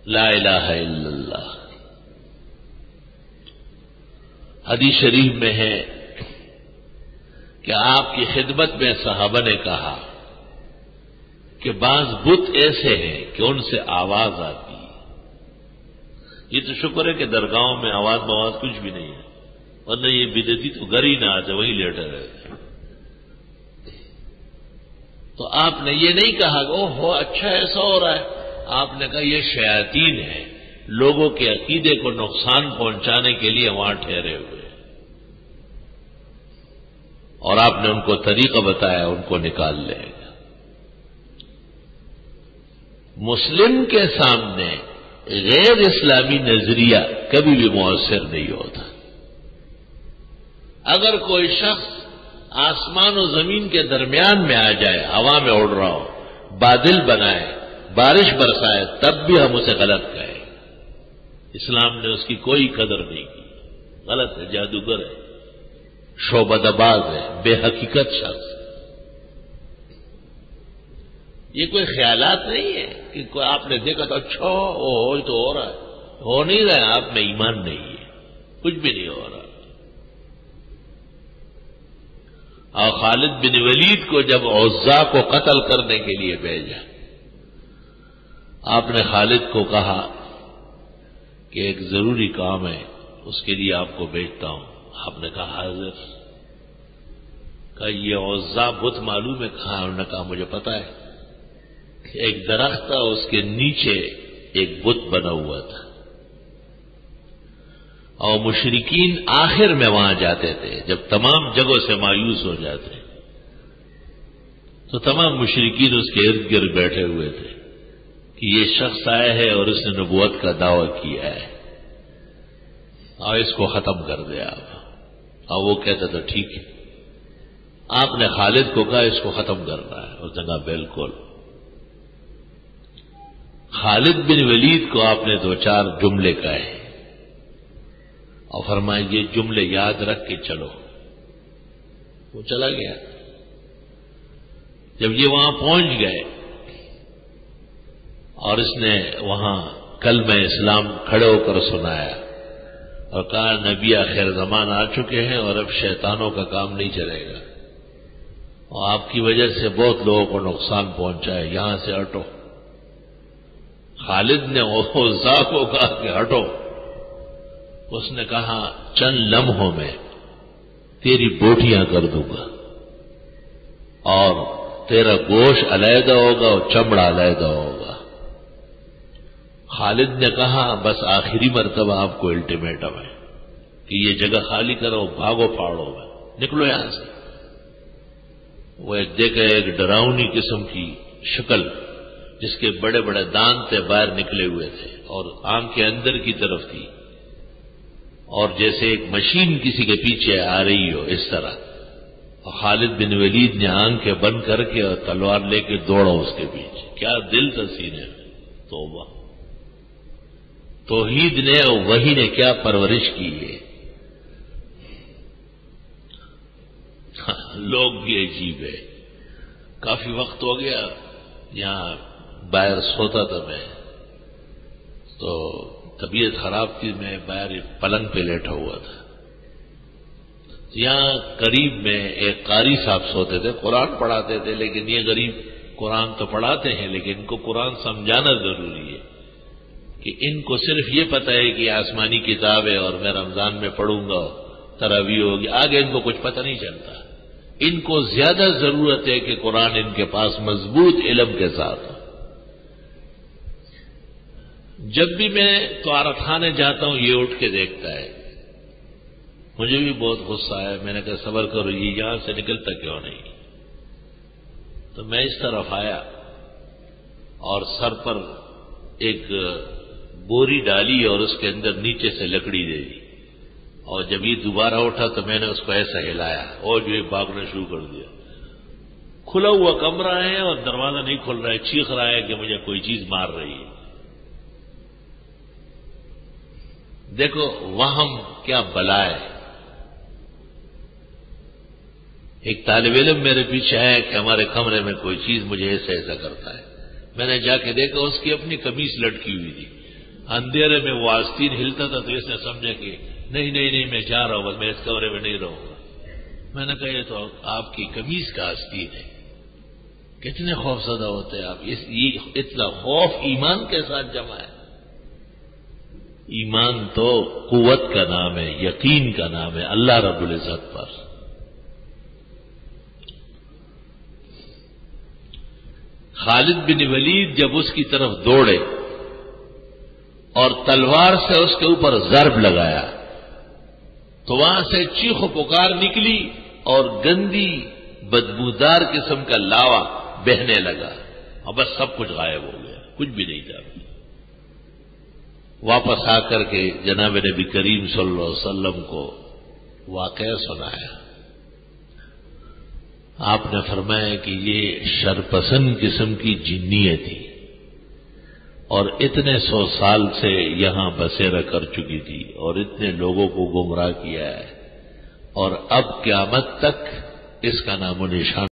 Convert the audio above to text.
لا الہ الا اللہ۔ حدیث شریف میں ہے کہ آپ کی خدمت میں صحابہ نے کہا کہ بعض بت ایسے ہیں کہ ان سے آواز آتی ہے۔ یہ تو شکر ہے کہ درگاہوں میں آواز بواز کچھ بھی نہیں ہے، ورنہ یہ بدعتی تو گھر ہی نہ آتے، وہی لیٹے رہتے۔ تو آپ نے یہ نہیں کہا کہ اوہ ہو اچھا ایسا ہو رہا ہے، آپ نے کہا یہ شیاطین ہیں، لوگوں کے عقیدے کو نقصان پہنچانے کے لیے وہاں ٹھہرے ہوئے، اور آپ نے ان کو طریقہ بتایا، ان کو نکال لے گا۔ مسلم کے سامنے غیر اسلامی نظریہ کبھی بھی مؤثر نہیں ہوتا۔ اگر کوئی شخص آسمان و زمین کے درمیان میں آ جائے، ہوا میں اڑ رہا ہو، بادل بنائے، بارش برسائے، تب بھی ہم اسے غلط کہیں۔ اسلام نے اس کی کوئی قدر نہیں کی، غلط ہے، جادوگر ہے، شعبدہ باز ہے، بے حقیقت شخص۔ یہ کوئی خیالات نہیں ہے کہ کوئی آپ نے دیکھا تو اچھا ہو تو ہو رہا ہے، ہو نہیں رہا ہے، آپ میں ایمان نہیں ہے، کچھ بھی نہیں ہو رہا۔ اور خالد بن ولید کو جب عزا کو قتل کرنے کے لیے بھیجا، آپ نے خالد کو کہا کہ ایک ضروری کام ہے، اس کے لیے آپ کو بھیجتا ہوں۔ آپ نے کہا حاضر۔ کہا یہ عزا بت معلوم ہے کہاں؟ انہوں نے کہا مجھے پتا ہے، ایک درخت تھا، اس کے نیچے ایک بت بنا ہوا تھا، اور مشرکین آخر میں وہاں جاتے تھے جب تمام جگہوں سے مایوس ہو جاتے، تو تمام مشرکین اس کے ارد گرد بیٹھے ہوئے تھے کہ یہ شخص آیا ہے اور اس نے نبوت کا دعویٰ کیا ہے، اور اس کو ختم کر دیا آپ۔ اور وہ کہتا تھا ٹھیک ہے۔ آپ نے خالد کو کہا اس کو ختم کرنا ہے، اس نے کہا بالکل۔ خالد بن ولید کو آپ نے 2-4 جملے کہے اور فرمایا یہ جملے یاد رکھ کے چلو۔ وہ چلا گیا۔ جب یہ وہاں پہنچ گئے اور اس نے وہاں کلمہ اسلام کھڑے ہو کر سنایا اور کہا نبی آخر زمان آ چکے ہیں اور اب شیطانوں کا کام نہیں چلے گا، اور آپ کی وجہ سے بہت لوگوں کو نقصان پہنچا ہے، یہاں سے ہٹو۔ خالد نے عزا کو کہا کہ ہٹو۔ اس نے کہا چند لمحوں میں تیری بوٹیاں کر دوں گا، اور تیرا گوشت علیحدہ ہوگا اور چمڑا علیحدہ ہوگا۔ خالد نے کہا بس آخری مرتبہ آپ کو الٹیمیٹم ہے کہ یہ جگہ خالی کرو، بھاگو پھاڑو، نکلو یہاں سے۔ وہ دیکھا ایک ڈراؤنی قسم کی شکل جس کے بڑے بڑے دانت تھے، باہر نکلے ہوئے تھے اور آنکھیں اندر کی طرف تھی، اور جیسے ایک مشین کسی کے پیچھے آ رہی ہو اس طرح۔ اور خالد بن ولید نے آنکھیں بند کر کے اور تلوار لے کے دوڑا اس کے پیچھے۔ کیا دل تھا سینے میں، توبہ! توحید نے اور وحی نے کیا پرورش کی ہے۔ لوگ بھی عجیب ہے۔ کافی وقت ہو گیا، یہاں باہر سوتا تھا میں، تو طبیعت خراب تھی، میں باہر پلنگ پہ لیٹا ہوا تھا۔ یہاں قریب میں ایک قاری صاحب سوتے تھے، قرآن پڑھاتے تھے، لیکن یہ غریب قرآن تو پڑھاتے ہیں لیکن ان کو قرآن سمجھانا ضروری ہے کہ ان کو صرف یہ پتہ ہے کہ آسمانی کتاب ہے اور میں رمضان میں پڑھوں گا، تراویح ہوگی، آگے ان کو کچھ پتہ نہیں چلتا۔ ان کو زیادہ ضرورت ہے کہ قرآن ان کے پاس مضبوط علم کے ساتھ ہو۔ جب بھی میں طہارت خانے جاتا ہوں یہ اٹھ کے دیکھتا ہے، مجھے بھی بہت غصہ آیا، میں نے کہا صبر کرو، یہ یہاں سے نکلتا کیوں نہیں؟ تو میں اس طرف آیا اور سر پر ایک بوری ڈالی اور اس کے اندر نیچے سے لکڑی دے دی، اور جب یہ دوبارہ اٹھا تو میں نے اس کو ایسا ہلایا اور جو ہے بھاگنا شروع کر دیا۔ کھلا ہوا کمرہ ہے اور دروازہ نہیں کھل رہا ہے، چیخ رہا ہے کہ مجھے کوئی چیز مار رہی ہے۔ دیکھو وہم کیا بلا ہے۔ ایک طالب علم میرے پیچھے ہے کہ ہمارے کمرے میں کوئی چیز مجھے ایسا ایسا کرتا ہے۔ میں نے جا کے دیکھا اس کی اپنی قمیص لٹکی ہوئی تھی، اندھیرے میں وہ آستین ہلتا تھا تو اس نے سمجھا کہ نہیں میں جا رہا ہوں، بس میں اس کمرے میں نہیں رہوں گا۔ میں نے کہا یہ تو آپ کی قمیض کا آستین ہے، کتنے خوف زدہ ہوتے ہیں آپ، اتنا خوف ایمان کے ساتھ جمع ہے۔ ایمان تو قوت کا نام ہے، یقین کا نام ہے اللہ رب العزت پر۔ خالد بن ولید جب اس کی طرف دوڑے اور تلوار سے اس کے اوپر ضرب لگایا تو وہاں سے چیخ و پکار نکلی اور گندی بدبودار قسم کا لاوا بہنے لگا اور بس سب کچھ غائب ہو گیا، کچھ بھی نہیں تھا۔ واپس آ کر کے جناب نبی کریم صلی اللہ علیہ وسلم کو واقعہ سنایا۔ آپ نے فرمایا کہ یہ شرپسند قسم کی جنیت تھی اور اتنے 100 سال سے یہاں بسیرا کر چکی تھی اور اتنے لوگوں کو گمراہ کیا ہے، اور اب قیامت تک اس کا نام و نشان